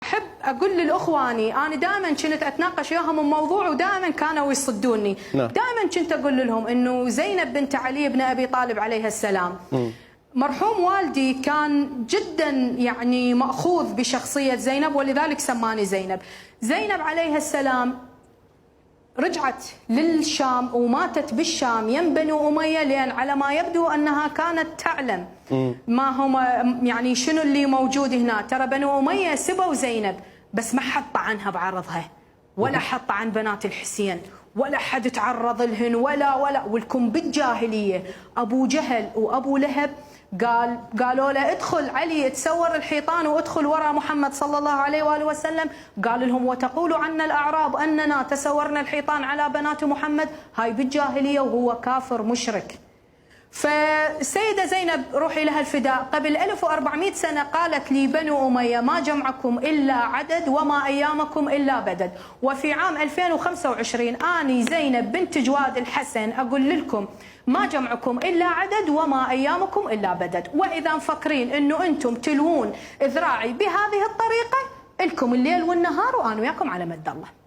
احب اقول للاخواني، انا دائما كنت اتناقش وياهم الموضوع ودائما كانوا يصدوني. دائما كنت اقول لهم انه زينب بنت علي بن ابي طالب عليه السلام، مرحوم والدي كان جدا يعني ماخوذ بشخصيه زينب ولذلك سماني زينب. زينب عليه السلام رجعت للشام وماتت بالشام يم بنو أمية، لأن على ما يبدو أنها كانت تعلم ما هم يعني شنو اللي موجود هنا. ترى بنو أمية سبوا زينب بس ما حد طعنها بعرضها، ولا حد طعن بنات الحسين، ولا حد تعرض لهن ولا ولكم بالجاهلية أبو جهل وأبو لهب قالوا له ادخل علي تسور الحيطان وادخل وراء محمد صلى الله عليه وآله وسلم. قال لهم وتقول عنا الأعراب أننا تسورنا الحيطان على بنات محمد، هاي بالجاهلية وهو كافر مشرك. فالسيدة زينب روحي لها الفداء قبل 1400 سنة قالت لي بنو أمية ما جمعكم إلا عدد وما أيامكم إلا بدد. وفي عام 2025 أني زينب بنت جواد الحسن أقول لكم ما جمعكم إلا عدد وما أيامكم إلا بدد. وإذا مفكرين أنه أنتم تلوون ذراعي بهذه الطريقة، لكم الليل والنهار وأنا وياكم على مد الله.